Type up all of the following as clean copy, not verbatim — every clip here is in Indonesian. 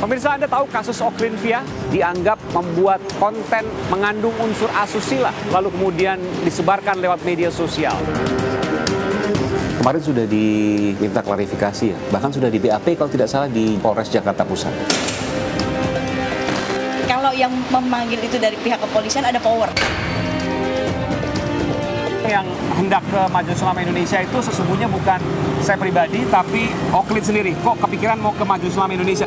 Pemirsa, Anda tahu kasus Oklin Via dianggap membuat konten mengandung unsur asusila, lalu kemudian disebarkan lewat media sosial. Kemarin sudah diminta klarifikasi ya, bahkan sudah di BAP kalau tidak salah di Polres Jakarta Pusat. Kalau yang memanggil itu dari pihak kepolisian ada power. Yang hendak ke Majelis Ulama Indonesia itu sesungguhnya bukan saya pribadi, tapi Oklin sendiri. Kok kepikiran mau ke Majelis Ulama Indonesia?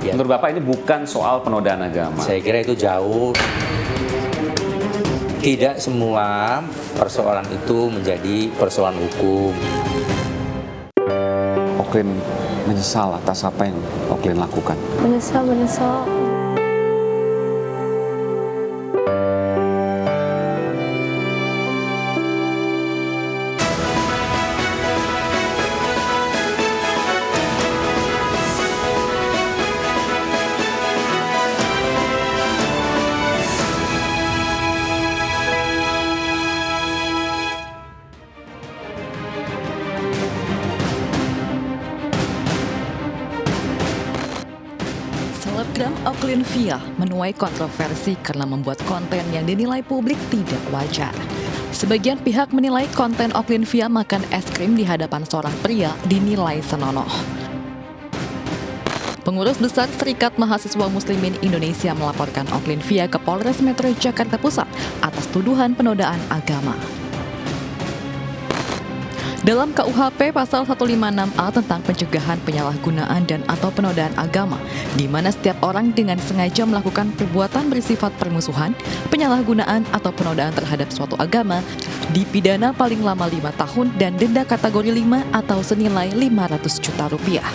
Menurut Bapak ini bukan soal penodaan agama. Saya kira itu jauh. Tidak semua persoalan itu menjadi persoalan hukum. Oklin menyesal atas apa yang Oklin lakukan. Menyesal. Selebgram Oklin Via menuai kontroversi karena membuat konten yang dinilai publik tidak wajar. Sebagian pihak menilai konten Oklin Via makan es krim di hadapan seorang pria dinilai senonoh. Pengurus Besar Serikat Mahasiswa Muslimin Indonesia melaporkan Oklin Via ke Polres Metro Jakarta Pusat atas tuduhan penodaan agama. Dalam KUHP pasal 156A tentang pencegahan penyalahgunaan dan atau penodaan agama, di mana setiap orang dengan sengaja melakukan perbuatan bersifat permusuhan, penyalahgunaan atau penodaan terhadap suatu agama, dipidana paling lama 5 tahun dan denda kategori 5 atau senilai 500 juta rupiah.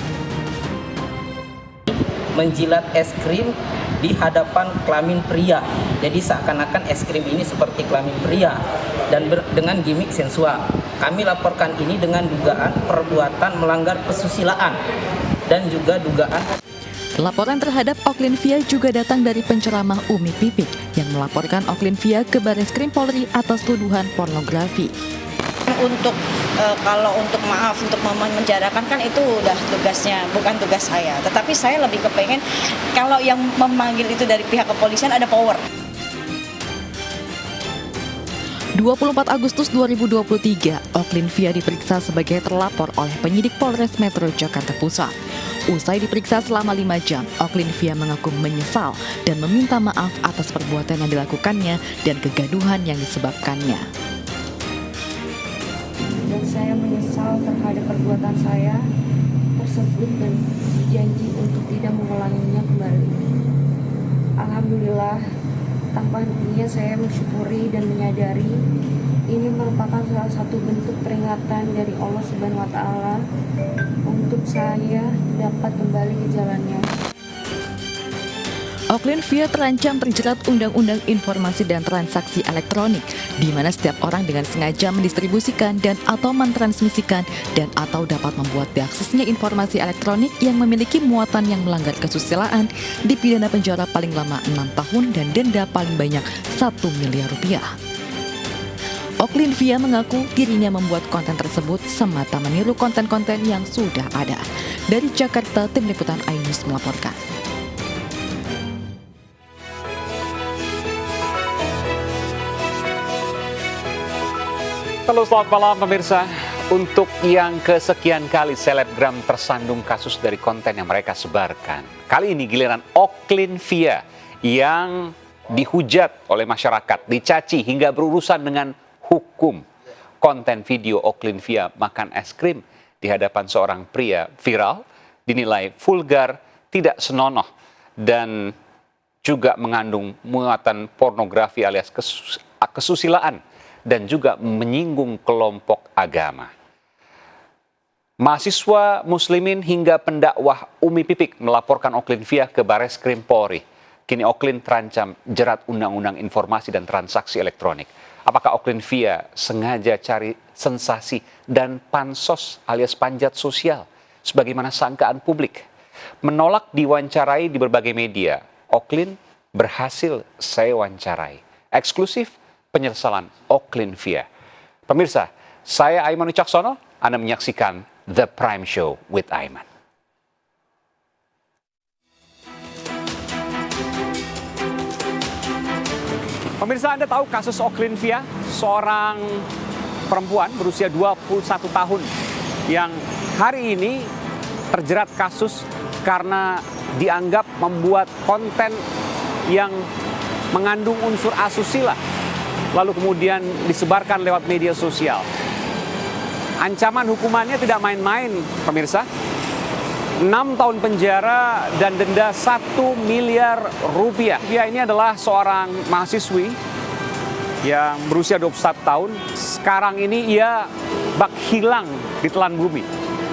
Menjilat es krim di hadapan kelamin pria. Jadi seakan-akan es krim ini seperti kelamin pria dan dengan gimmick sensual. Kami laporkan ini dengan dugaan perbuatan melanggar kesusilaan dan juga dugaan. Laporan terhadap Oklin Via juga datang dari penceramah Umi Pipik yang melaporkan Oklin Via ke Bareskrim Polri atas tuduhan pornografi. Kalau untuk memenjarakan kan itu udah tugasnya, bukan tugas saya. Tetapi saya lebih kepengen kalau yang memanggil itu dari pihak kepolisian ada power. 24 Agustus 2023, Oklin Via diperiksa sebagai terlapor oleh penyidik Polres Metro Jakarta Pusat. Usai diperiksa selama 5 jam, Oklin Via mengaku menyesal dan meminta maaf atas perbuatan yang dilakukannya dan kegaduhan yang disebabkannya. Dan saya menyesal terhadap perbuatan saya tersebut dan berjanji untuk tidak mengulanginya kembali. Alhamdulillah, tanpa hentinya saya mensyukuri dan menyadari ini merupakan salah satu bentuk peringatan dari Allah Subhanahu wa Ta'ala untuk saya dapat kembali ke jalannya. Oklin Via terancam terjerat Undang-Undang Informasi dan Transaksi Elektronik, di mana setiap orang dengan sengaja mendistribusikan dan atau mentransmisikan dan atau dapat membuat diaksesnya informasi elektronik yang memiliki muatan yang melanggar kesusilaan dipidana penjara paling lama 6 tahun dan denda paling banyak 1 miliar rupiah. Oklin Via mengaku dirinya membuat konten tersebut semata meniru konten-konten yang sudah ada. Dari Jakarta, Tim Liputan iNews melaporkan. Halo, selamat malam pemirsa. Untuk yang kesekian kali selebgram tersandung kasus dari konten yang mereka sebarkan. Kali ini giliran Oklin Via yang dihujat oleh masyarakat, dicaci hingga berurusan dengan hukum. Konten video Oklin Via makan es krim di hadapan seorang pria viral dinilai vulgar, tidak senonoh, dan juga mengandung muatan pornografi alias kesusilaan dan juga menyinggung kelompok agama. Mahasiswa muslimin hingga pendakwah Umi Pipik melaporkan Oklin Via ke Bareskrim Polri. Kini Oklin terancam jerat Undang-Undang Informasi dan Transaksi Elektronik. Apakah Oklin Via sengaja cari sensasi dan pansos alias panjat sosial sebagaimana sangkaan publik? Menolak diwawancarai di berbagai media, Oklin berhasil saya wawancarai. Eksklusif penyesalan Oklin Via. Pemirsa, saya Aiman Wicaksono, Anda menyaksikan The Prime Show with Aiman. Pemirsa, Anda tahu kasus Oklin-Via, seorang perempuan berusia 21 tahun yang hari ini terjerat kasus karena dianggap membuat konten yang mengandung unsur asusila, lalu kemudian disebarkan lewat media sosial. Ancaman hukumannya tidak main-main, pemirsa. 6 tahun penjara dan denda 1 miliar rupiah. Dia ini adalah seorang mahasiswi yang berusia 21 tahun. Sekarang ini ia bak hilang di telan bumi.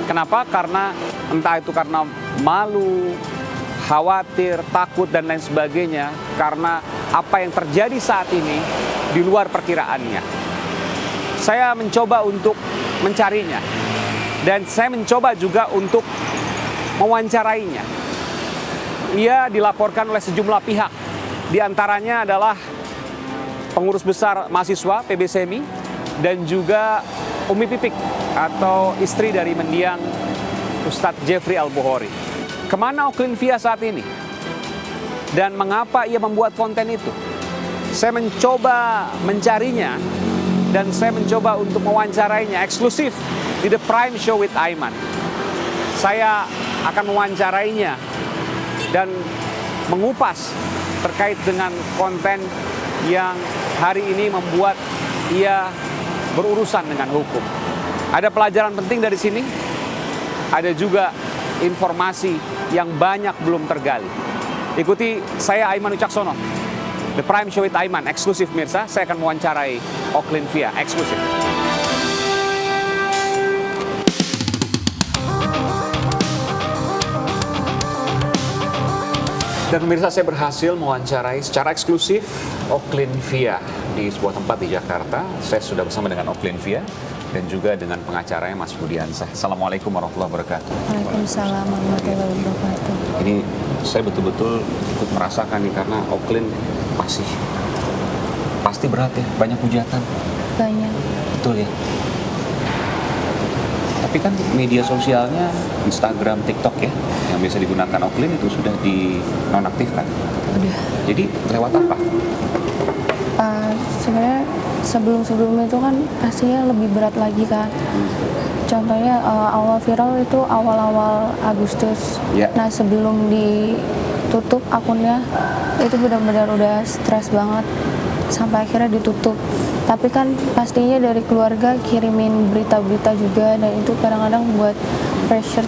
Kenapa? Karena entah itu karena malu, khawatir, takut, dan lain sebagainya. Karena apa yang terjadi saat ini di luar perkiraannya. Saya mencoba untuk mencarinya. Dan saya mencoba juga untuk mewawancarainya. Ia dilaporkan oleh sejumlah pihak. Di antaranya adalah pengurus besar mahasiswa PBSMI dan juga Umi Pipik atau istri dari mendiang Ustadz Jeffrey Al-Bukhari. Kemana Oklin-Via saat ini? Dan mengapa ia membuat konten itu? Saya mencoba mencarinya dan saya mencoba untuk mewawancarainya eksklusif di The Prime Show with Aiman. Saya akan mewawancarainya dan mengupas terkait dengan konten yang hari ini membuat ia berurusan dengan hukum. Ada pelajaran penting dari sini, ada juga informasi yang banyak belum tergali. Ikuti saya Aiman Wicaksono, The Prime Show with Aiman, eksklusif mirsa. Saya akan mewawancarai Oklin-Via, eksklusif. Dan pemirsa, saya berhasil mewawancarai secara eksklusif Oklin-Via di sebuah tempat di Jakarta. Saya sudah bersama dengan Oklin-Via dan juga dengan pengacaranya Mas Budiansah. Assalamualaikum warahmatullahi wabarakatuh. Waalaikumsalam warahmatullahi wabarakatuh. Ini saya betul-betul ikut merasakan nih karena Oklin pasti berat ya, banyak hujatan. Banyak. Betul ya. Tapi kan media sosialnya Instagram, TikTok ya, yang biasa digunakan Oklin itu sudah dinonaktifkan. Udah. Jadi lewat apa? Sebenarnya sebelum itu kan pastinya lebih berat lagi kan. Contohnya awal viral itu awal-awal Agustus. Ya. Nah sebelum ditutup akunnya itu benar-benar udah stres banget sampai akhirnya ditutup. Tapi kan pastinya dari keluarga kirimin berita-berita juga dan itu kadang-kadang buat pressure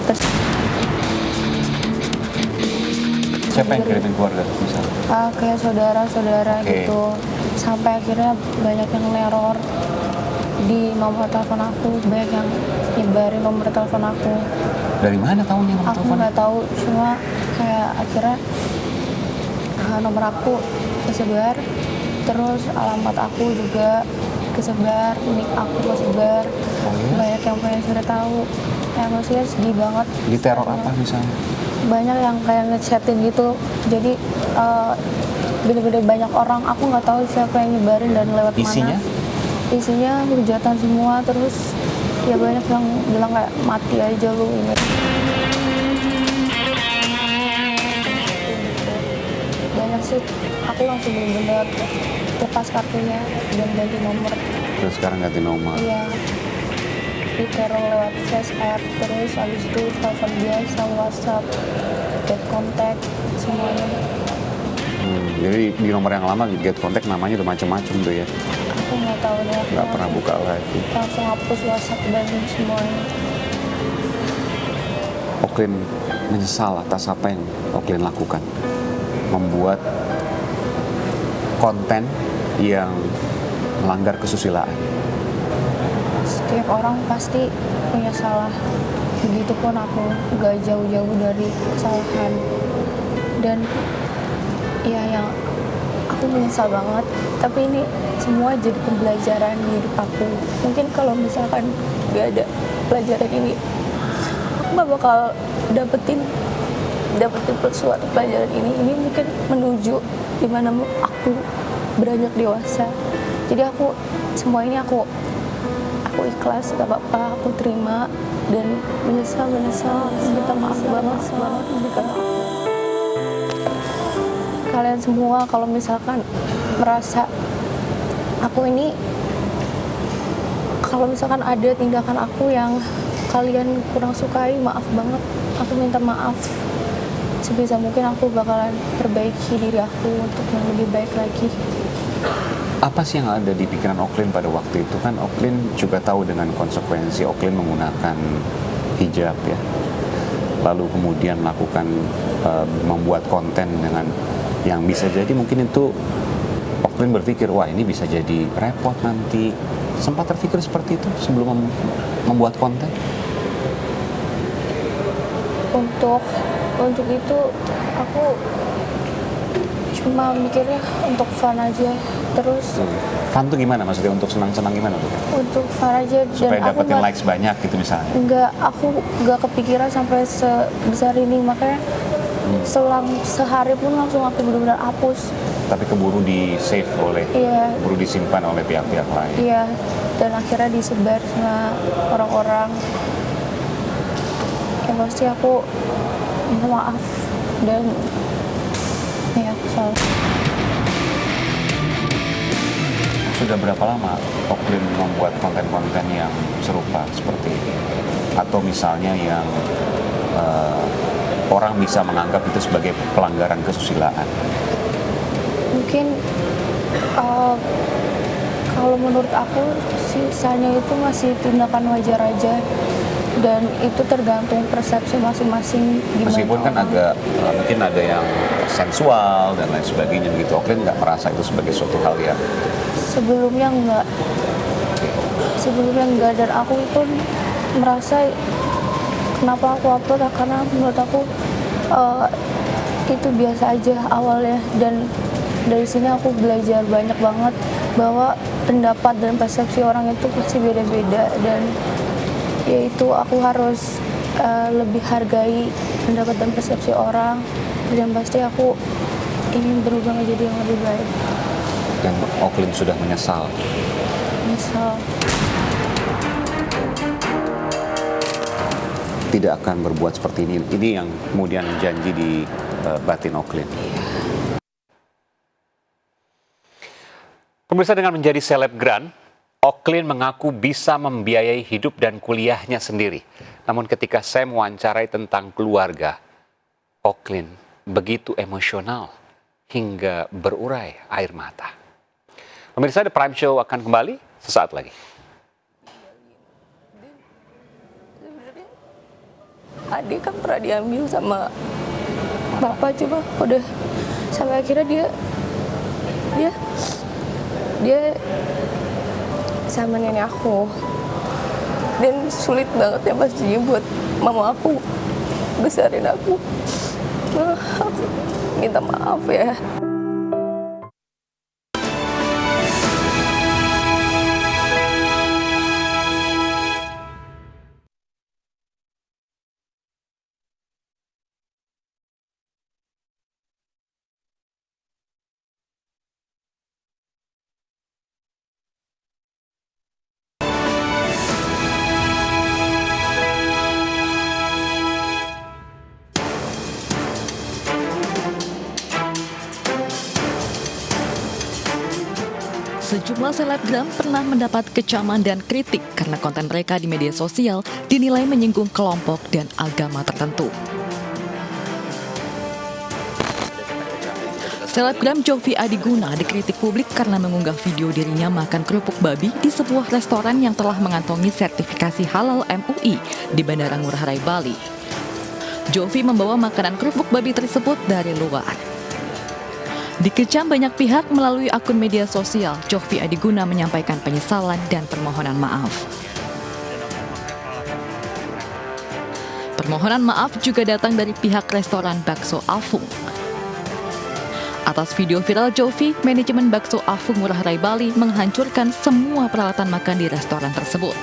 Siapa yang kirimin keluarga misalnya? kayak saudara-saudara gitu. Sampai akhirnya banyak yang neror di nomor telepon aku, banyak yang nyebarin nomor telepon aku. Dari mana tahunya nomor Aku telepon? nggak tahu, cuma kayak akhirnya nomor aku kesebar, terus alamat aku juga kesebar, nick aku kesebar. Banyak yang pengen sudah tahu. Maksudnya sedih banget. Diteror apa misalnya? Banyak yang kayak ngechatin gitu, jadi bener-bener banyak orang, aku nggak tahu siapa yang nyebarin dan lewat Isinya? mana. Isinya hujatan semua, terus ya banyak yang bilang kayak mati aja lu ini. Banyak sih, aku langsung bener-bener lepas kartunya dan ganti nomor. Terus sekarang ganti nomor. Iya, diteror lewat face app, terus habis itu telepon biasa, WhatsApp, get contact, semuanya. Jadi di nomor yang lama get contact namanya udah macam-macam tuh ya. Aku nggak tahu deh. Aku Nggak pernah buka lagi. langsung hapus WhatsApp dan semuanya. Oklin menyesal atas apa yang Oklin lakukan. Membuat konten yang melanggar kesusilaan. Setiap orang pasti punya salah. Begitupun aku gak jauh-jauh dari kesalahan. Dan ya yang aku menyesal banget. Tapi ini semua jadi pembelajaran di hidup aku. Mungkin kalau misalkan gak ada pelajaran ini, aku gak bakal dapetin suatu pelajaran ini mungkin menuju dimana aku beranjak dewasa. Jadi aku semua ini aku ikhlas, gak apa-apa, aku terima dan menyesal, minta maaf banget, minta maaf. Kalian semua kalau misalkan merasa aku ini kalau misalkan ada tindakan aku yang kalian kurang sukai, maaf banget, aku minta maaf. Sebisa mungkin aku bakalan perbaiki diri aku untuk yang lebih baik lagi. Apa sih yang ada di pikiran Oklin pada waktu itu? Kan Oklin juga tahu dengan konsekuensi Oklin menggunakan hijab ya. Lalu kemudian melakukan membuat konten dengan yang bisa jadi mungkin itu Oklin berpikir, wah ini bisa jadi repot nanti. Sempat terpikir seperti itu sebelum membuat konten? Untuk itu aku cuma mikirnya untuk fun aja. Terus Fun tuh gimana maksudnya, untuk senang-senang gimana tuh? untuk fun aja, Supaya dan aku dapetin likes banyak gitu misalnya. aku nggak kepikiran sampai sebesar ini, makanya selang sehari pun langsung aku benar-benar hapus. Tapi keburu di save oleh, Iya. keburu disimpan oleh pihak-pihak lain. Iya, dan akhirnya disebar sama orang-orang. Yang pasti aku minta maaf dan ya salah. Sudah berapa lama Oklin membuat konten-konten yang serupa seperti ini? Atau misalnya yang orang bisa menganggap itu sebagai pelanggaran kesusilaan? Mungkin kalau menurut aku sisanya itu masih tindakan wajar aja, dan itu tergantung persepsi masing-masing gimana. Meskipun kan orang. agak mungkin ada yang sensual dan lain sebagainya begitu. Oklin nggak merasa itu sebagai suatu hal yang Sebelumnya enggak, dan aku itu merasa kenapa aku upload, karena menurut aku itu biasa aja awalnya, dan dari sini aku belajar banyak banget bahwa pendapat dan persepsi orang itu pasti beda-beda, dan yaitu aku harus lebih hargai pendapat dan persepsi orang, dan pasti aku ingin berubah menjadi yang lebih baik. dan Oklin sudah menyesal. Misal Tidak akan berbuat seperti ini. Ini yang kemudian janji di batin Oklin. Pemirsa, dengan menjadi selebgram, Oklin mengaku bisa membiayai hidup dan kuliahnya sendiri. Namun ketika saya mewawancarai tentang keluarga, Oklin begitu emosional hingga berurai air mata. Pemirsa, The Prime Show akan kembali sesaat lagi. adik kan pernah diambil sama bapak, cuma udah sampai akhirnya dia sama nenek aku, dan sulit banget ya pastinya buat mama aku besarin aku. Aku minta maaf ya. Sejumlah selebgram pernah mendapat kecaman dan kritik karena konten mereka di media sosial dinilai menyinggung kelompok dan agama tertentu. Selebgram Jovi Adiguna dikritik publik karena mengunggah video dirinya makan kerupuk babi di sebuah restoran yang telah mengantongi sertifikasi halal MUI di Bandara Ngurah Rai, Bali. Jovi membawa makanan kerupuk babi tersebut dari luar. Dikecam banyak pihak melalui akun media sosial, Jovi Adiguna menyampaikan penyesalan dan permohonan maaf. Permohonan maaf juga datang dari pihak restoran Bakso Afung. Atas video viral Jovi, manajemen Bakso Afung Ngurah Rai, Bali menghancurkan semua peralatan makan di restoran tersebut.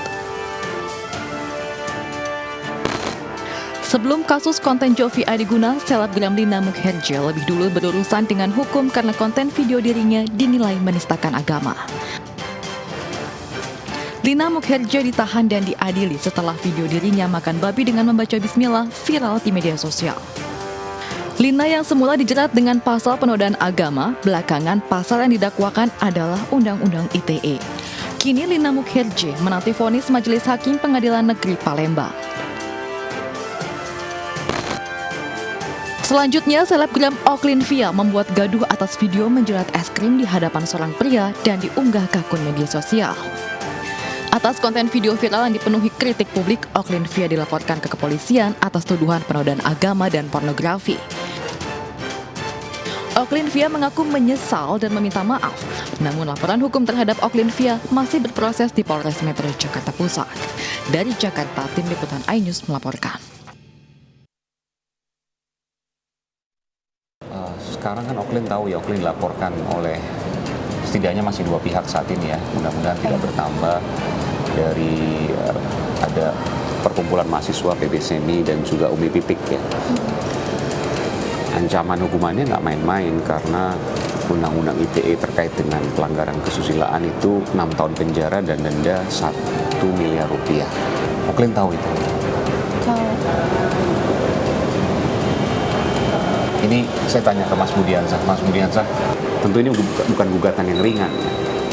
Sebelum kasus konten Jovi Adiguna, selebgram Lina Mukherjee lebih dulu berurusan dengan hukum karena konten video dirinya dinilai menistakan agama. Lina Mukherjee ditahan dan diadili setelah video dirinya makan babi dengan membaca bismillah viral di media sosial. Lina yang semula dijerat dengan pasal penodaan agama, belakangan pasal yang didakwakan adalah Undang-Undang ITE. Kini Lina Mukherjee menanti vonis Majelis Hakim Pengadilan Negeri Palembang. Selanjutnya, selebgram Oklin Via membuat gaduh atas video menjerat es krim di hadapan seorang pria dan diunggah ke akun media sosial. Atas konten video viral yang dipenuhi kritik publik, Oklin Via dilaporkan ke kepolisian atas tuduhan penodaan agama dan pornografi. Oklin Via mengaku menyesal dan meminta maaf. Namun laporan hukum terhadap Oklin Via masih berproses di Polres Metro Jakarta Pusat. Dari Jakarta, Tim Liputan iNews melaporkan. Sekarang kan Oklin tahu ya, Oklin dilaporkan oleh setidaknya masih 2 pihak saat ini ya. Mudah-mudahan tidak bertambah dari ada perkumpulan mahasiswa PB Semi dan juga Umi Pipik ya. Ancaman hukumannya nggak main-main karena Undang-Undang ITE terkait dengan pelanggaran kesusilaan itu 6 tahun penjara dan denda 1 miliar rupiah. Oklin tahu itu? Tahu. Ini saya tanya ke Mas Budiansah. Mas Budiansah, tentu ini bukan gugatan yang ringan,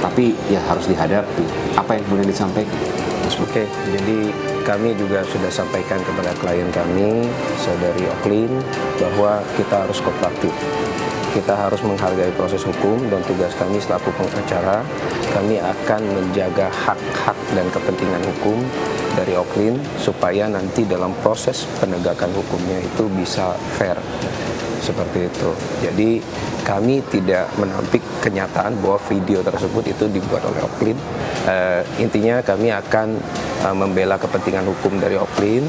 tapi ya harus dihadapi. Apa yang kemudian disampaikan? Oke, jadi kami juga sudah sampaikan kepada klien kami, saudari Oklin, bahwa kita harus kooperatif. Kita harus menghargai proses hukum dan tugas kami selaku pengacara, kami akan menjaga hak-hak dan kepentingan hukum dari Oklin supaya nanti dalam proses penegakan hukumnya itu bisa fair. Seperti itu. Jadi kami tidak menampik kenyataan bahwa video tersebut itu dibuat oleh Oklin. Intinya kami akan membela kepentingan hukum dari Oklin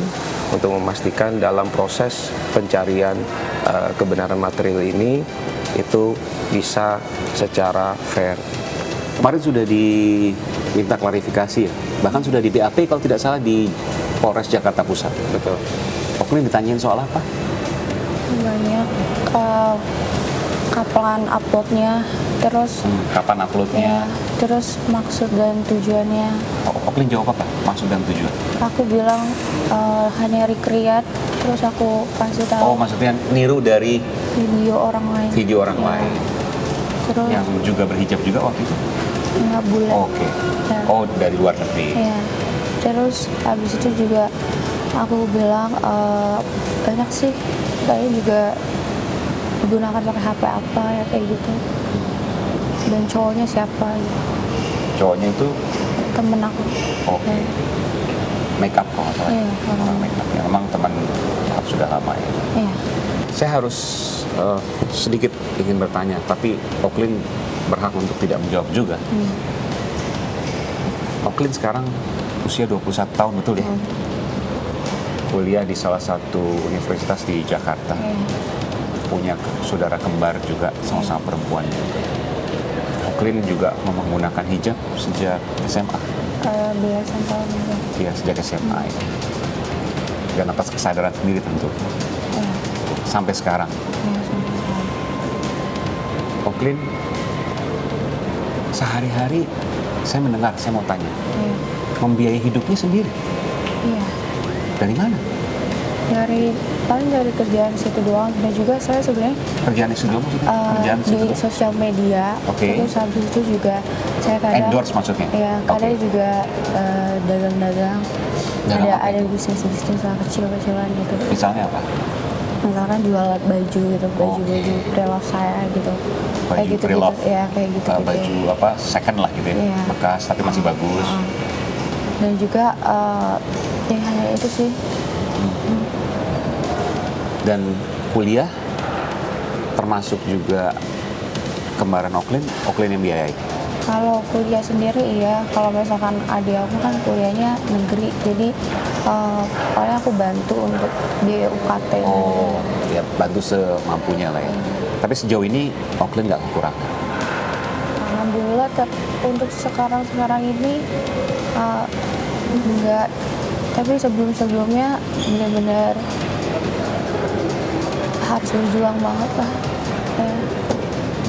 untuk memastikan dalam proses pencarian kebenaran material ini itu bisa secara fair. Kemarin sudah diminta klarifikasi ya, bahkan sudah di BAP kalau tidak salah di Polres Jakarta Pusat. Betul. Oklin ditanyain soal apa? Banyak kapan uploadnya, terus Kapan uploadnya? ya, terus maksud dan tujuannya. Oklin jawab apa? Maksud dan tujuan? Aku bilang hanya recreate, terus aku kasih Oh, tahu maksudnya niru dari video orang lain. video orang Ya. lain Terus yang juga berhijab juga waktu itu? nggak boleh. Oke. Ya. Oh, dari luar negeri. Ya. Terus habis itu juga aku bilang banyak sih, saya juga digunakan pakai HP apa ya kayak gitu. Dan cowoknya siapa gitu. Cowoknya itu Temen aku. oke. Ya. Make up kalau nggak salah. Iya, Orang make up ya. Memang teman sudah lama ya. Iya. Saya harus sedikit ingin bertanya, tapi Oklin berhak untuk tidak menjawab juga. Oklin sekarang usia 21 tahun, betul ya? Kuliah di salah satu universitas di Jakarta. Iya. Punya saudara kembar juga, sama-sama perempuan juga. Oklin juga menggunakan hijab sejak SMA. Belasan tahun juga. Iya, sejak SMA ya. Dan atas kesadaran sendiri tentu. Iya. Sampai sekarang. Iya, sampai sekarang. Oklin, sehari-hari saya mendengar, saya mau tanya, Iya. membiayai hidupnya sendiri. Iya. Dari mana? Paling dari kerjaan situ doang, dan juga saya sebenarnya Kerjaan itu dulu maksudnya? Kerjaan di situ? sosial media. Oke. Terus habis itu juga saya kadang Endorse maksudnya? ya kadang Oke. juga dagang-dagang. Dagang apa Ada itu? bisnis-bisnis lah kecil-kecilan gitu. Misalnya apa? Misalkan jual baju gitu, baju-baju pre-love saya gitu. Kayak Baju gitu-gitu. pre-love? Ya kayak gitu. Baju apa, second lah gitu ya? Iya. Bekas tapi masih bagus. Dan juga ya hanya itu sih. Dan kuliah termasuk juga kembaran Oklin yang biayai. Kalau kuliah sendiri iya, kalau misalkan adik aku kan kuliahnya negeri, jadi paling aku bantu untuk biaya UKT. Oh, ya bantu semampunya lah ya. Tapi sejauh ini Oklin nggak kekurangan. Alhamdulillah, untuk sekarang ini enggak. Tapi sebelumnya benar-benar harus berjuang banget lah.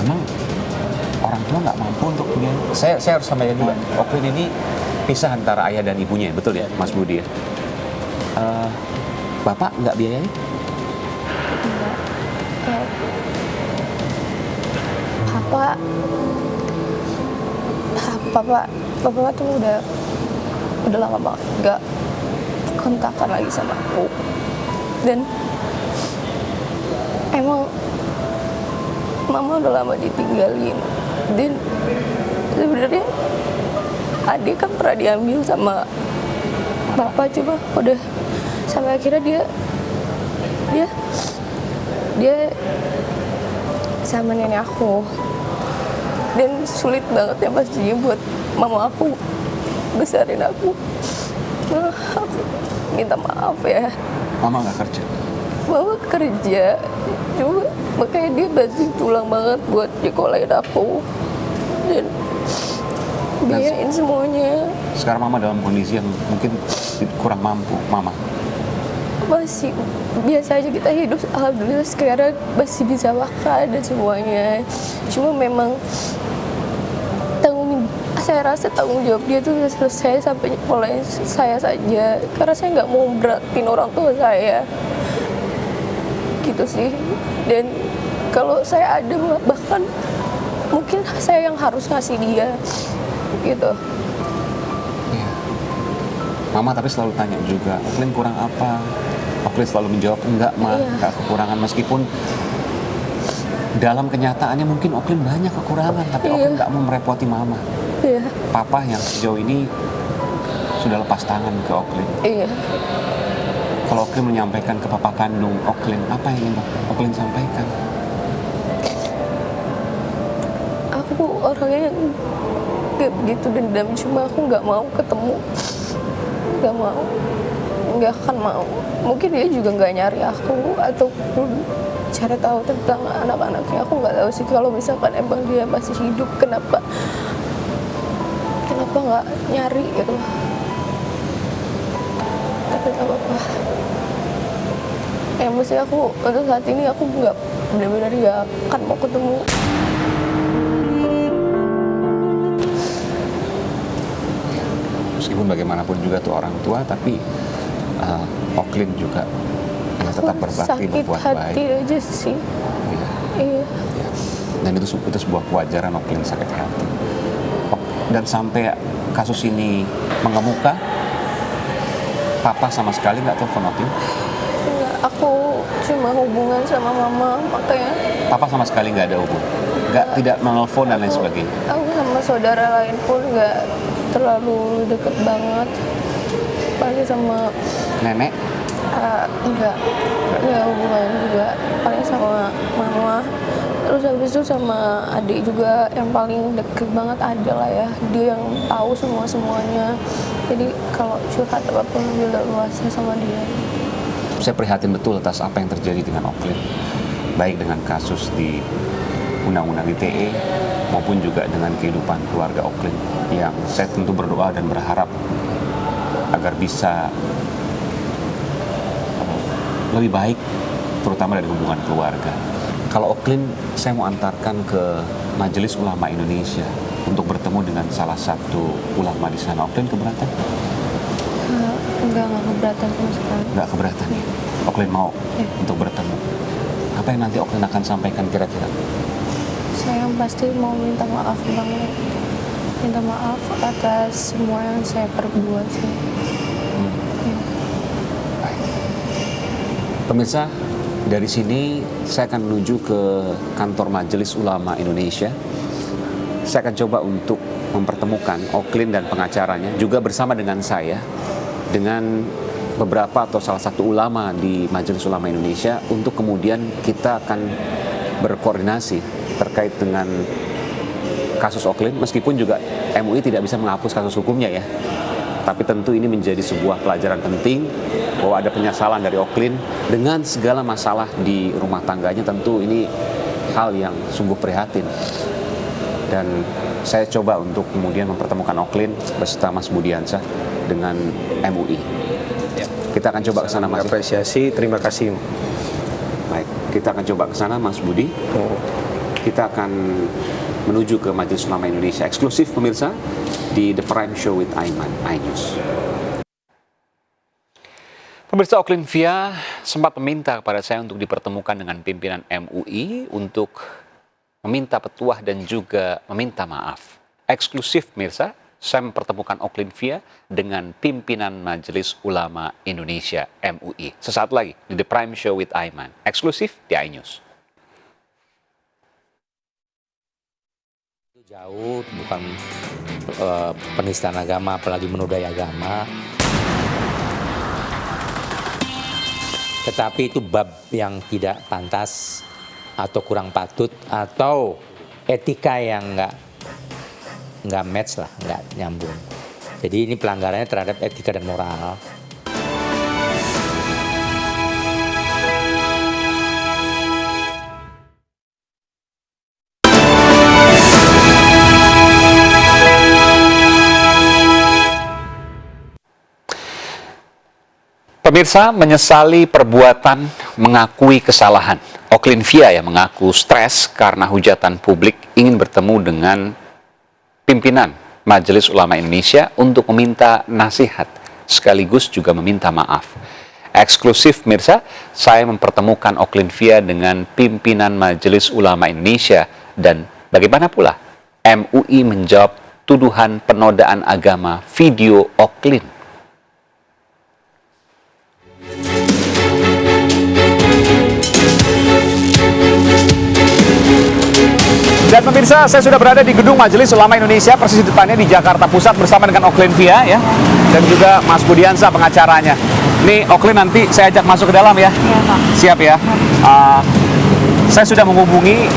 Memang orang tua nggak mampu untuk biayai. Saya harus sampaikan juga. Oklin ini pisah antara ayah dan ibunya, betul ya, Mas Budi ya? Bapak nggak biayai? Enggak. Papa tuh udah lama banget gak kontakkan lagi sama aku, dan emang mama udah lama ditinggalin. Dan sebenarnya adik kan pernah diambil sama papa, cuma udah sampai akhirnya dia sama nenek aku, dan sulit banget ya pastinya buat mama aku besarin aku. Nah, aku minta maaf ya. Mama nggak kerja? Mama kerja, cuma makanya dia banting tulang banget buat nyekolahin aku dan biayain semuanya. Sekarang mama dalam kondisi yang mungkin kurang mampu, mama. Masih biasa aja kita hidup, alhamdulillah sekarang masih bisa makan dan semuanya. Cuma memang saya rasa tanggung jawab dia tuh udah selesai sampai nyekolahin saya saja, karena saya nggak mau beratin orang tua saya gitu sih. Dan kalau saya ada, bahkan mungkin saya yang harus ngasih dia gitu. Iya. Mama tapi selalu tanya juga, Oklin kurang apa? Oklin selalu menjawab enggak mah, enggak kekurangan, meskipun dalam kenyataannya mungkin Oklin banyak kekurangan, tapi Oklin nggak mau merepoti mama. Iya. Papa yang sejauh ini sudah lepas tangan ke Oklin. Iya. Kalau Oklin menyampaikan ke papa kandung Oklin, apa yang ingin Oklin sampaikan? Aku orangnya yang gak begitu dendam, cuma aku nggak mau ketemu, nggak akan mau. Mungkin dia juga nggak nyari aku ataupun cari tahu tentang anak-anaknya. Aku nggak tahu sih, kalau misalkan emang dia masih hidup, kenapa nggak nyari gitu. Tapi nggak apa-apa. Mesti aku untuk saat ini aku nggak, benar-benar nggak akan mau ketemu. Meskipun bagaimanapun juga tuh orang tua, tapi Oklin juga ya tetap berbakti, berbuat baik. Sakit hati aja sih. Iya. Dan itu sebuah kewajaran Oklin sakit hati. Dan sampai kasus ini mengemuka, papa sama sekali nggak telepon Oklin? Enggak, aku cuma hubungan sama mama, makanya. Papa sama sekali nggak ada hubungan? Tidak menelpon dan lain sebagainya? Aku sama saudara lain pun nggak terlalu deket banget. Paling sama Nenek? enggak hubungan juga. Paling sama mama. Terus habis itu sama adik juga, yang paling deket banget ada lah ya. Dia yang tahu semuanya. Jadi kalau curhat apapun udah luasnya sama dia. Saya prihatin betul atas apa yang terjadi dengan Oklin. Baik dengan kasus di Undang-Undang ITE maupun juga dengan kehidupan keluarga Oklin, yang saya tentu berdoa dan berharap agar bisa lebih baik, terutama dari hubungan keluarga. Kalau Oklin, saya mau antarkan ke Majelis Ulama Indonesia untuk bertemu dengan salah satu ulama di sana. Oklin keberatan? Enggak keberatan sama sekali. Enggak keberatan ya? Oklin mau untuk bertemu. Apa yang nanti Oklin akan sampaikan kira-kira? Saya pasti mau minta maaf banget. Minta maaf atas semua yang saya perbuat sih. Baik. Pemirsa, dari sini saya akan menuju ke kantor Majelis Ulama Indonesia. Saya akan coba untuk mempertemukan Oklin dan pengacaranya, juga bersama dengan saya, dengan beberapa atau salah satu ulama di Majelis Ulama Indonesia, untuk kemudian kita akan berkoordinasi terkait dengan kasus Oklin, meskipun juga MUI tidak bisa menghapus kasus hukumnya ya. Tapi tentu ini menjadi sebuah pelajaran penting bahwa ada penyesalan dari Oklin dengan segala masalah di rumah tangganya. Tentu ini hal yang sungguh prihatin. Dan saya coba untuk kemudian mempertemukan Oklin beserta Mas Budiansyah dengan MUI. Kita akan coba ke sana, Mas. Apresiasi, terima kasih. Baik, kita akan coba ke sana, Mas Budi. Kita akan menuju ke Majelis Ulama Indonesia, eksklusif pemirsa di The Prime Show with Aiman, iNews. Pemirsa, Oklin Via sempat meminta kepada saya untuk dipertemukan dengan pimpinan MUI untuk meminta petuah dan juga meminta maaf. Eksklusif pemirsa, saya mempertemukan Oklin Via dengan pimpinan Majelis Ulama Indonesia MUI. Sesaat lagi di The Prime Show with Aiman. Eksklusif di iNews. Jauh, bukan penistaan agama, apalagi menodai agama. Tetapi itu bab yang tidak pantas atau kurang patut atau etika yang nggak match lah, nggak nyambung. Jadi ini pelanggarannya terhadap etika dan moral. Pemirsa menyesali perbuatan, mengakui kesalahan. Oklin Via yang mengaku stres karena hujatan publik ingin bertemu dengan pimpinan Majelis Ulama Indonesia untuk meminta nasihat, sekaligus juga meminta maaf. Eksklusif pemirsa, saya mempertemukan Oklin Via dengan pimpinan Majelis Ulama Indonesia dan bagaimana pula MUI menjawab tuduhan penodaan agama video Oklin. Dan pemirsa, saya sudah berada di Gedung Majelis Ulama Indonesia, persis depannya di Jakarta Pusat bersama dengan Oklin Via ya, dan juga Mas Budiansa pengacaranya. Nih Oklin, nanti saya ajak masuk ke dalam ya. Iya, Pak. Siap ya. Saya sudah menghubungi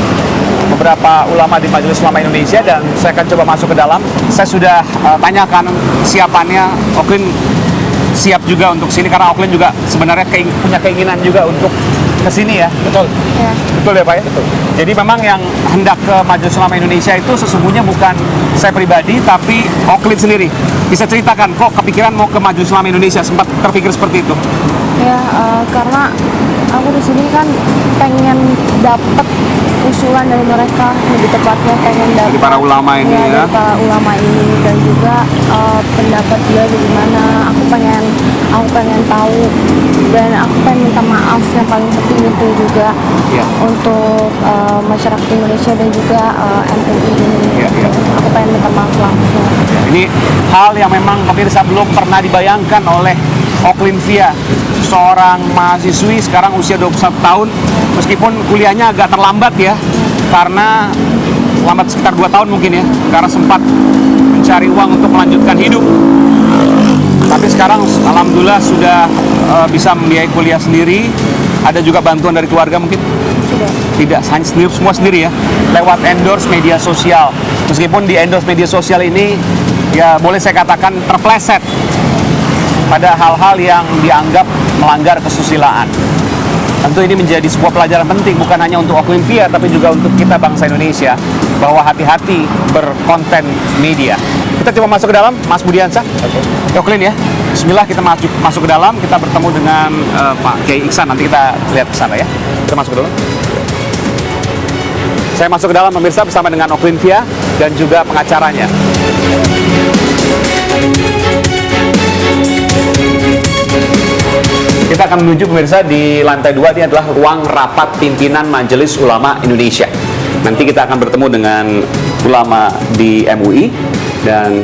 beberapa ulama di Majelis Ulama Indonesia dan saya akan coba masuk ke dalam. Saya sudah tanyakan siapannya. Oklin siap juga untuk sini karena Oklin juga sebenarnya punya keinginan juga untuk ke sini ya. Betul. Ya. Betul ya Pak ya? Betul. Jadi memang yang hendak ke Majelis Ulama Indonesia itu sesungguhnya bukan saya pribadi, tapi Oklin sendiri. Bisa ceritakan kok kepikiran mau ke Majelis Ulama Indonesia, sempat terpikir seperti itu? Ya, karena aku di sini kan pengen dapat usulan dari mereka, lebih tepatnya pengen dapat Dari para ulama ini ya? Dari para ulama ini, dan juga pendapat dia bagaimana. Aku pengen tahu, dan aku pengen minta maaf yang paling penting itu juga Ya. untuk masyarakat Indonesia dan juga MUI ini. Ya, ya. Aku pengen minta maaf langsung. Ini hal yang memang pemirsa belum pernah dibayangkan oleh Oklin Via, seorang mahasiswi sekarang usia 21 tahun, meskipun kuliahnya agak terlambat ya, karena lambat sekitar 2 tahun mungkin ya, karena sempat mencari uang untuk melanjutkan hidup. Tapi sekarang alhamdulillah sudah bisa membiayai kuliah sendiri. Ada juga bantuan dari keluarga mungkin? Tidak, hanya sendiri, semua sendiri ya, lewat endorse media sosial. Meskipun di endorse media sosial ini ya boleh saya katakan terpleset pada hal-hal yang dianggap melanggar kesusilaan. Tentu ini menjadi sebuah pelajaran penting bukan hanya untuk Oklin Via tapi juga untuk kita bangsa Indonesia, bahwa hati-hati berkonten media. Kita coba masuk ke dalam, Mas Budiansa. Oklin ya. Bismillah, kita masuk ke dalam, kita bertemu dengan Pak Kiai Iksan. Nanti kita lihat ke sana ya. Kita masuk ke dalam. Saya masuk ke dalam pemirsa bersama dengan Oklin Via dan juga pengacaranya. Kita akan menuju pemirsa di lantai 2, ini adalah ruang rapat pimpinan Majelis Ulama Indonesia. Nanti kita akan bertemu dengan ulama di MUI dan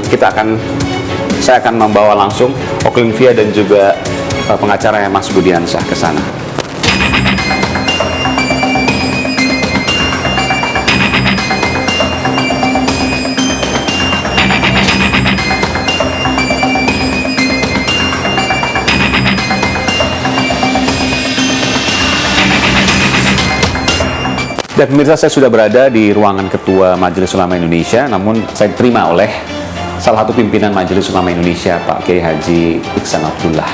saya akan membawa langsung Oklin Via dan juga pengacaranya Mas Budiansa ke sana. Dan pemirsa, saya sudah berada di ruangan Ketua Majelis Ulama Indonesia, namun saya diterima oleh salah satu pimpinan Majelis Ulama Indonesia, Pak Kiai Haji Iksan Abdullah.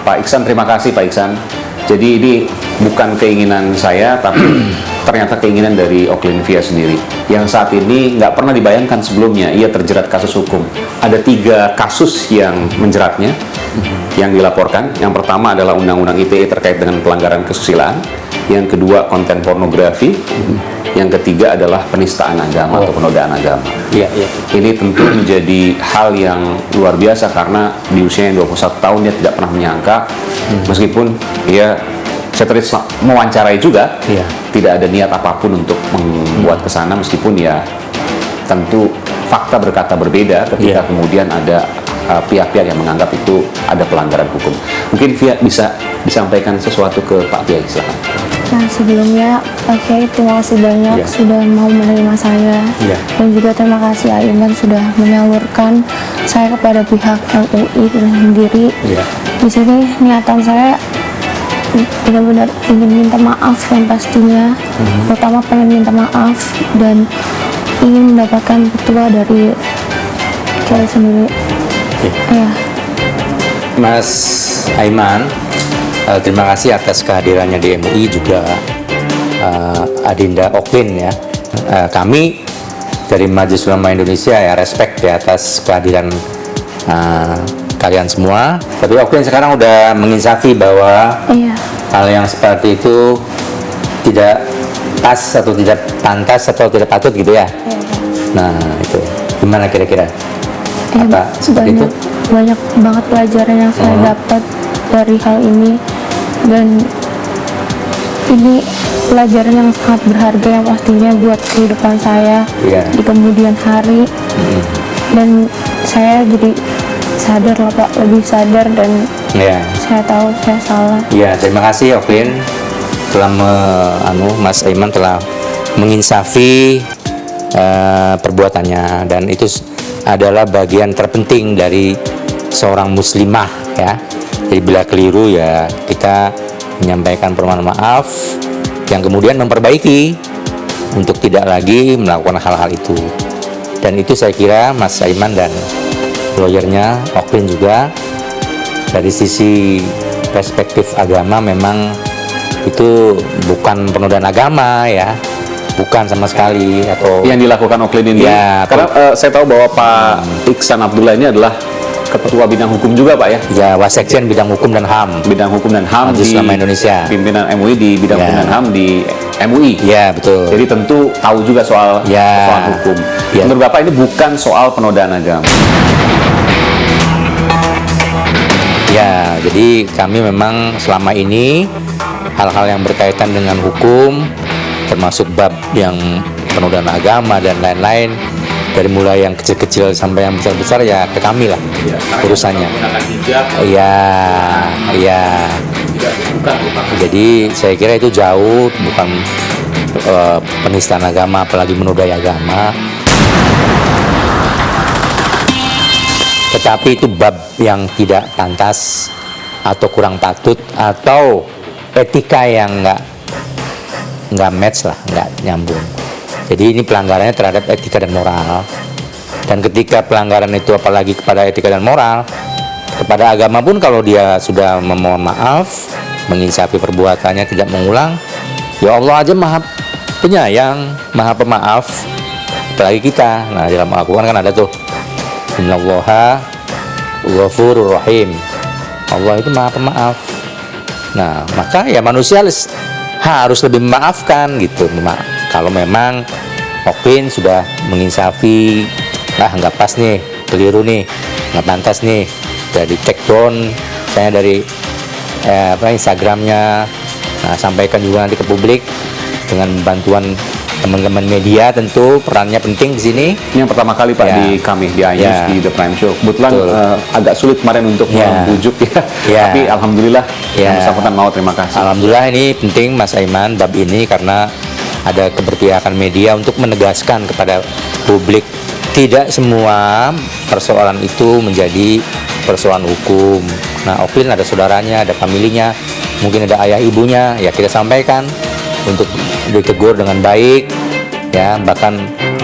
Pak Iksan, terima kasih Pak Iksan. Jadi ini bukan keinginan saya, tapi ternyata keinginan dari Oklin Via sendiri. Yang saat ini nggak pernah dibayangkan sebelumnya, ia terjerat kasus hukum. Ada 3 kasus yang menjeratnya, yang dilaporkan. Yang pertama adalah Undang-Undang ITE terkait dengan pelanggaran kesusilaan. Yang kedua konten pornografi, yang ketiga adalah penistaan agama atau penodaan agama. Iya, iya. Ini tentu menjadi hal yang luar biasa karena di usianya 21 tahun dia tidak pernah menyangka, meskipun ia saya tadi mewawancarai juga, Iya. tidak ada niat apapun untuk membuat kesana, meskipun ya tentu fakta berkata berbeda ketika Iya. kemudian ada pihak-pihak yang menganggap itu ada pelanggaran hukum. Mungkin Via bisa disampaikan sesuatu ke Pak Kiai, silakan. Nah, sebelumnya Pak Kiai terima kasih banyak Iya. sudah mau menerima saya. Iya. Dan juga terima kasih Aiman sudah menyalurkan saya kepada pihak MUI itu sendiri. Iya. Di sini niatan saya benar-benar ingin minta maaf yang pastinya. Pertama pengen minta maaf dan ingin mendapatkan petua dari Kiai sendiri. Ya. Mas Aiman, terima kasih atas kehadirannya di MUI, juga Adinda Oklin ya. Kami dari Majelis Ulama Indonesia ya respect ya atas kehadiran kalian semua. Tapi Oklin sekarang udah menginsafi bahwa Iya. hal yang seperti itu tidak pas atau tidak pantas atau tidak patut gitu ya. Nah itu gimana kira-kira? Apa seperti itu? banyak banget pelajaran yang saya dapat dari hal ini, dan ini pelajaran yang sangat berharga yang pastinya buat kehidupan saya Iya. di kemudian hari. Dan saya jadi sadar lah Pak, lebih sadar, dan Ya. saya tahu saya salah. Ya, terima kasih Oklin telah Mas Aiman telah menginsafi perbuatannya, dan itu adalah bagian terpenting dari seorang muslimah ya. Jadi bila keliru ya kita menyampaikan permohonan maaf yang kemudian memperbaiki untuk tidak lagi melakukan hal-hal itu. Dan itu saya kira Mas Aiman dan lawyernya Oklin juga dari sisi perspektif agama memang itu bukan penodaan agama ya, bukan sama sekali. Atau Yang dilakukan Oklin ini, Ya, karena saya tahu bahwa Pak Iksan Abdullah ini adalah Ketua Bidang Hukum juga Pak ya, ya Wasekjen Bidang Hukum dan HAM. Bidang Hukum dan HAM Majelis di Ulama Indonesia. Pimpinan MUI di Bidang Ya. Hukum dan HAM di MUI. Ya betul. Jadi tentu tahu juga soal Ya. persoalan hukum. Ya. Menurut Bapak ini bukan soal penodaan agama. Ya, jadi kami memang selama ini hal-hal yang berkaitan dengan hukum, termasuk bab yang penodaan agama dan lain-lain, dari mulai yang kecil-kecil sampai yang besar-besar ya ke kami lah urusannya. Iya, iya. Jadi saya kira itu jauh, bukan penistaan agama, apalagi menodai agama. Tetapi itu bab yang tidak pantas atau kurang patut, atau etika yang nggak match lah, nggak nyambung. Jadi ini pelanggarannya terhadap etika dan moral. Dan ketika pelanggaran itu apalagi kepada etika dan moral, kepada agama pun kalau dia sudah memohon maaf, menginsafi perbuatannya, tidak mengulang, ya Allah aja maha penyayang, maha pemaaf, apalagi kita. Nah dalam Al-Quran kan ada tuh, Innallaha ghafurur rahim, Allah itu maha pemaaf. Nah maka ya manusia harus lebih memaafkan gitu. Kalau memang Oklin sudah menginsafi, nggak pas nih, keliru nih, nggak pantas nih, udah di take down saya dari Instagramnya. Nah sampaikan juga nanti ke publik dengan bantuan teman-teman media, tentu perannya penting di sini. Ini yang pertama kali Pak Ya. di kami di iNews Ya. di The Prime Show. Kebetulan Betul. agak sulit kemarin untuk Ya. membujuk ya. Ya. Tapi alhamdulillah yang Ya. bersangkutan mau, terima kasih. Alhamdulillah ini penting Mas Aiman bab ini, karena ada keberpihakan media untuk menegaskan kepada publik tidak semua persoalan itu menjadi persoalan hukum. Nah Oklin ada saudaranya, ada familinya, mungkin ada ayah ibunya, ya kita sampaikan untuk ditegur dengan baik ya. Bahkan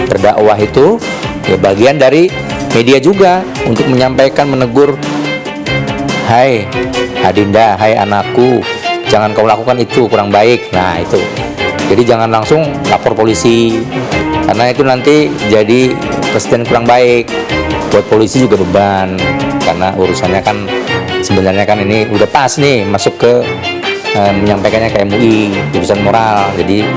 berdakwah itu ya bagian dari media juga untuk menyampaikan, menegur, hai Adinda, hai anakku, jangan kau lakukan itu, kurang baik. Nah itu, jadi jangan langsung lapor polisi, karena itu nanti jadi presiden kurang baik. Buat polisi juga beban, karena urusannya kan sebenarnya kan ini udah pas nih masuk ke menyampaikannya ke MUI, urusan moral. Jadi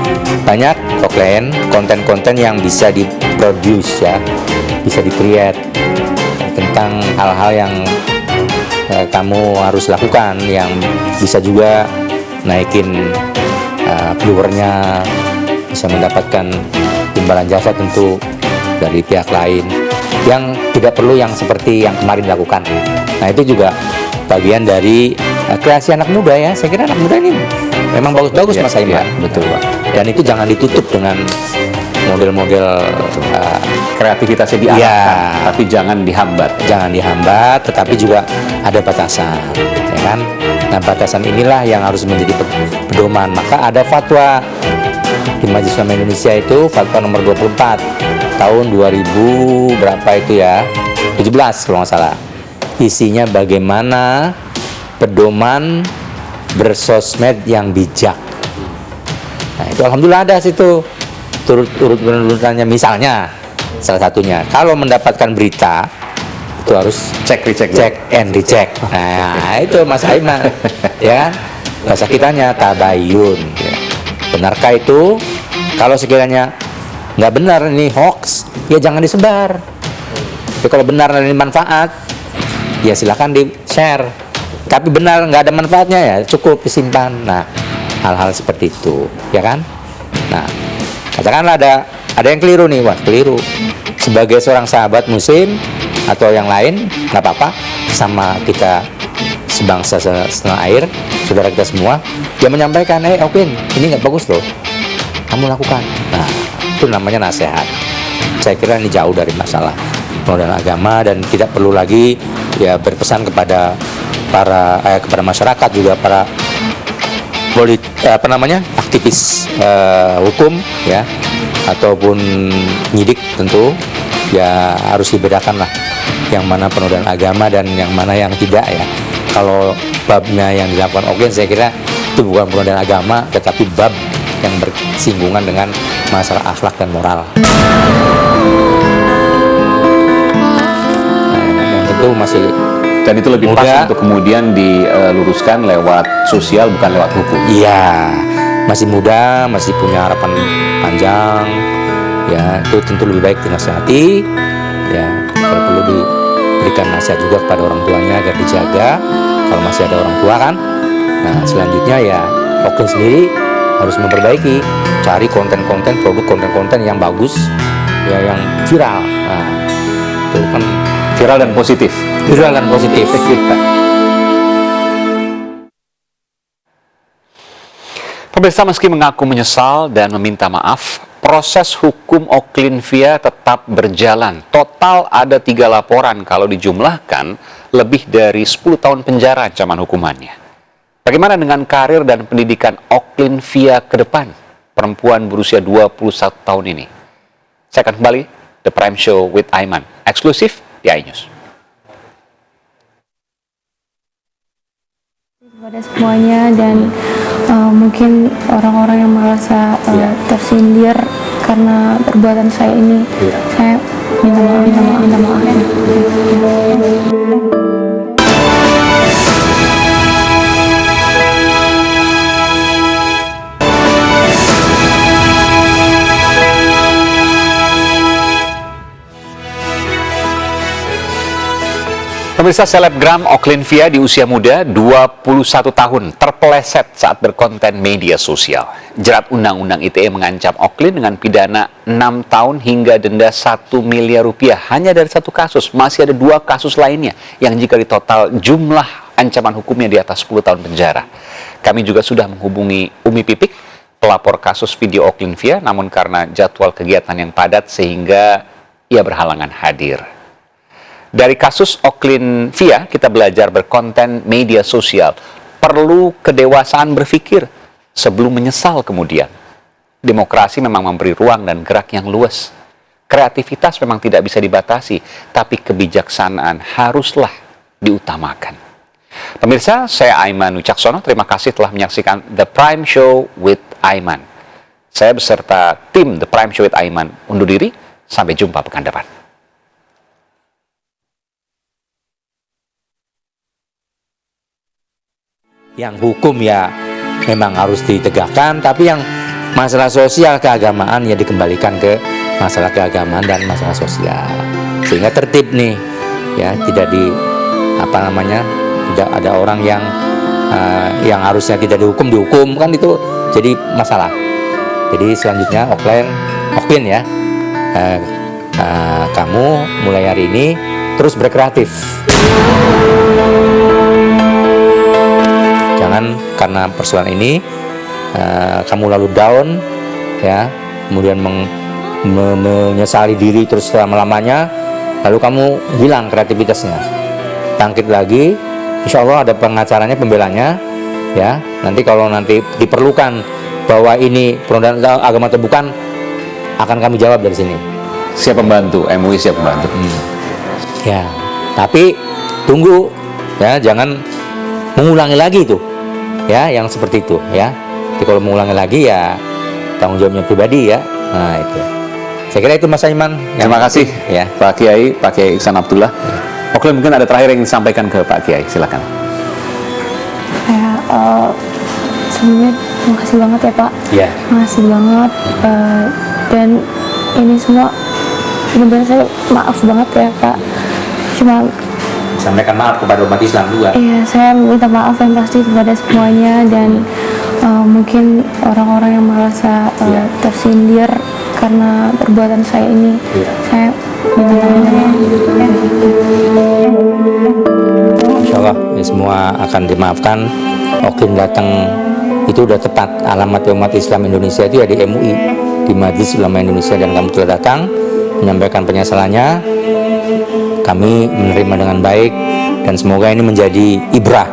banyak Oklin konten-konten yang bisa diproduce ya, bisa di-create tentang hal-hal yang kamu harus lakukan, yang bisa juga naikin viewernya, bisa mendapatkan imbalan jasa tentu dari pihak lain yang tidak perlu yang seperti yang kemarin dilakukan. Nah itu juga bagian dari kreasi anak muda ya. Saya kira anak muda ini memang bagus-bagus Mas Aiman. Betul Pak. Dan itu jangan ditutup dengan model-model Kreativitasnya diarahkan, tapi jangan dihambat. jangan dihambat, tetapi juga ada batasan, ya kan? Nah batasan inilah yang harus menjadi pedoman. Maka ada fatwa di Majelis Ulama Indonesia itu, fatwa nomor 24 tahun 2000 berapa itu ya, 17 kalau nggak salah. Isinya bagaimana pedoman bersosmed yang bijak. Nah itu alhamdulillah ada situ urutannya. Misalnya salah satunya, kalau mendapatkan berita itu harus cek and recheck. Nah itu Mas Aiman, ya bahasa kitanya tabayun. Ya. Benarkah itu? Kalau sekiranya nggak benar ini hoax, ya jangan disebar. Tapi kalau benar dan ini manfaat, ya silakan di share. Tapi benar nggak ada manfaatnya ya cukup disimpan. Nah hal-hal seperti itu, ya kan? Nah katakanlah ada yang keliru nih, wah keliru. Sebagai seorang sahabat muslim atau yang lain, nggak apa-apa, sama kita sebangsa setanah air, saudara kita semua, dia menyampaikan, Oklin, ini nggak bagus loh, kamu lakukan. Nah itu namanya nasihat. Saya kira ini jauh dari masalah penodaan agama dan tidak perlu lagi ya berpesan kepada kepada masyarakat juga para aktivis hukum ya ataupun penyidik tentu ya harus dibedakan lah yang mana penodaan agama dan yang mana yang tidak ya. Kalau babnya yang dilakukan Oklin saya kira itu bukan penodaan agama tetapi bab yang bersinggungan dengan masalah akhlak dan moral. Nah, yang tentu masih Dan itu lebih muda, pas untuk kemudian diluruskan lewat sosial bukan lewat hukum. Iya, masih muda, masih punya harapan panjang. Ya, itu tentu lebih baik dinasihati. Ya, kalau perlu diberikan nasihat juga kepada orang tuanya agar dijaga. Kalau masih ada orang tua kan. Nah, selanjutnya ya Oklin sendiri harus memperbaiki, cari konten-konten, produk konten-konten yang bagus, ya yang viral. Nah, itu kan Viral dan positif. viral dan positif. Pemirsa, meski mengaku menyesal dan meminta maaf, proses hukum Oklin Via tetap berjalan. Total ada 3 laporan, kalau dijumlahkan lebih dari 10 tahun penjara ancaman hukumannya. Bagaimana dengan karir dan pendidikan Oklin Via ke depan? Perempuan berusia 21 tahun ini. Saya akan kembali The Prime Show with Aiman, eksklusif di iNews. Kepada semuanya dan mungkin orang-orang yang merasa tersindir karena perbuatan saya ini, saya minta maaf. Pemirsa, selebgram Oklin Via di usia muda 21 tahun terpeleset saat berkonten media sosial. Jerat Undang-Undang ITE mengancam Oklin dengan pidana 6 tahun hingga denda 1 miliar rupiah hanya dari 1 kasus. Masih ada 2 kasus lainnya yang jika ditotal jumlah ancaman hukumnya di atas 10 tahun penjara. Kami juga sudah menghubungi Umi Pipik, pelapor kasus video Oklin Via, namun karena jadwal kegiatan yang padat sehingga ia berhalangan hadir. Dari kasus Oklin Via, kita belajar berkonten media sosial. Perlu kedewasaan berpikir sebelum menyesal kemudian. Demokrasi memang memberi ruang dan gerak yang luas. Kreativitas memang tidak bisa dibatasi, tapi kebijaksanaan haruslah diutamakan. Pemirsa, saya Aiman Wicaksono. Terima kasih telah menyaksikan The Prime Show with Aiman. Saya beserta tim The Prime Show with Aiman undur diri. Sampai jumpa pekan depan. Yang hukum ya memang harus ditegakkan, tapi yang masalah sosial keagamaan ya dikembalikan ke masalah keagamaan dan masalah sosial, sehingga tertib nih ya, tidak tidak ada orang yang yang harusnya tidak dihukum kan itu jadi masalah. Jadi selanjutnya Oklin ya, kamu mulai hari ini terus berkreatif. Jangan karena persoalan ini kamu lalu down ya, kemudian menyesali diri terus selama-lamanya, lalu kamu hilang kreativitasnya. Bangkit lagi, insya Allah ada pengacaranya, pembelanya ya. Nanti kalau nanti diperlukan bahwa ini penodaan agama atau bukan, akan kami jawab dari sini. Siap membantu, MUI siap membantu. Ya, tapi tunggu ya, jangan mengulangi lagi itu ya, yang seperti itu ya. Jadi kalau mengulangi lagi ya tanggung jawabnya pribadi ya. Nah itu. Saya kira itu Mas Aiman. Terima kasih ya Pak Kiai Iksan Abdullah. Oklin, mungkin ada terakhir yang ingin disampaikan ke Pak Kiai, silakan. Sebelumnya terima kasih banget ya Pak. Iya. Terima kasih banget. Dan ini semua benar-benar saya maaf banget ya Pak. Cuma sampaikan maaf kepada umat Islam juga. iya, saya minta maaf yang pasti kepada semuanya, dan mungkin orang-orang yang merasa tersindir karena perbuatan saya ini. Saya minta maaf. Insya Allah ya, semua akan dimaafkan. Oklin datang itu udah tepat. Alamat umat Islam Indonesia itu ya di MUI, di Majelis Ulama Indonesia, dan kamu telah datang menyampaikan penyesalannya. Kami menerima dengan baik, dan semoga ini menjadi ibrah.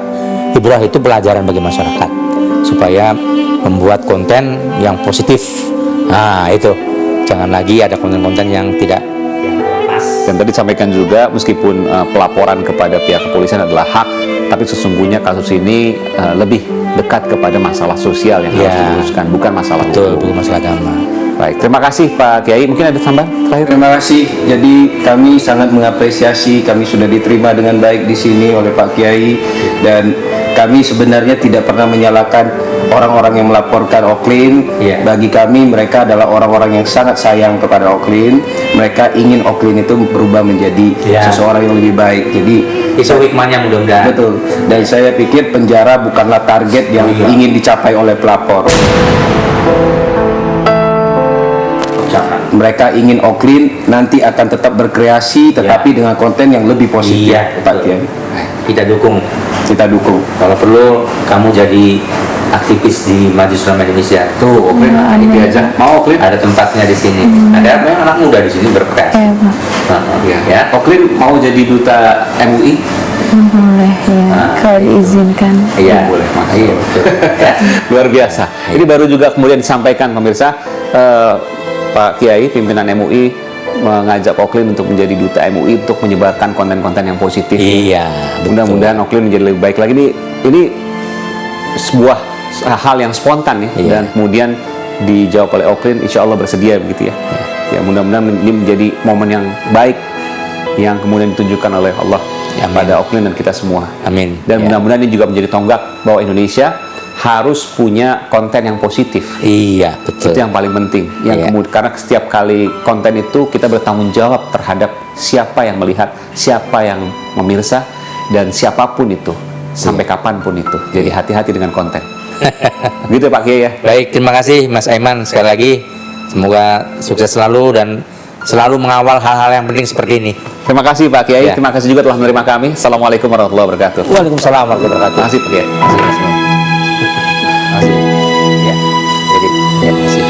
Ibrah itu pelajaran bagi masyarakat supaya membuat konten yang positif. Nah itu, jangan lagi ada konten-konten yang tidak pas. Dan tadi sampaikan juga, meskipun pelaporan kepada pihak kepolisian adalah hak, tapi sesungguhnya kasus ini lebih dekat kepada masalah sosial yang harus diluruskan, bukan masalah betul, hukum. bukan masalah agama. Baik, terima kasih Pak Kiai. Mungkin ada tambahan terakhir? Terima kasih. Jadi kami sangat mengapresiasi, kami sudah diterima dengan baik di sini oleh Pak Kiai, dan kami sebenarnya tidak pernah menyalahkan orang-orang yang melaporkan Oklin. Bagi kami mereka adalah orang-orang yang sangat sayang kepada Oklin. Mereka ingin Oklin itu berubah menjadi seseorang yang lebih baik. Jadi itu hikmahnya mudah-mudahan. Betul. Dan saya pikir penjara bukanlah target yang ingin dicapai oleh pelapor. Mereka ingin Oklin nanti akan tetap berkreasi, tetapi dengan konten yang lebih positif. Pak Kiai. Kita dukung. Kita dukung. Kalau perlu kamu jadi aktivis di Majelis Ulama Indonesia. Tuh, Oklin, itu aja. Mau Oklin? Ada tempatnya di sini. Ada anak muda di sini berkreasi. Ya. Oklin mau jadi duta MUI? Boleh ya, kalau diizinkan. Iya, boleh. Makasih. Luar biasa. Ini baru juga kemudian disampaikan pemirsa, Pak Kiai, pimpinan MUI mengajak Oklin untuk menjadi duta MUI untuk menyebarkan konten-konten yang positif. Iya. Mudah-mudahan Oklin menjadi lebih baik lagi. Ini sebuah hal yang spontan ya, dan kemudian dijawab oleh Oklin. Insya Allah bersedia begitu ya. Ya, mudah-mudahan ini menjadi momen yang baik yang kemudian ditunjukkan oleh Allah pada Oklin dan kita semua. Amin. Dan mudah-mudahan ini juga menjadi tonggak bahwa Indonesia harus punya konten yang positif. Iya, betul. Itu yang paling penting. Karena setiap kali konten itu kita bertanggung jawab terhadap siapa yang melihat, siapa yang memirsa, dan siapapun itu, sampai kapanpun itu. Jadi hati-hati dengan konten. Gitu Pak Kiai ya. Baik, terima kasih Mas Aiman sekali lagi. Semoga sukses selalu dan selalu mengawal hal-hal yang penting seperti ini. Terima kasih Pak Kiai. Terima kasih juga telah menerima kami. Assalamualaikum warahmatullahi wabarakatuh. Waalaikumsalam warahmatullahi wabarakatuh. Terima kasih Pak Kiai. Terima kasih. Ya, jadi, ya, terima kasih.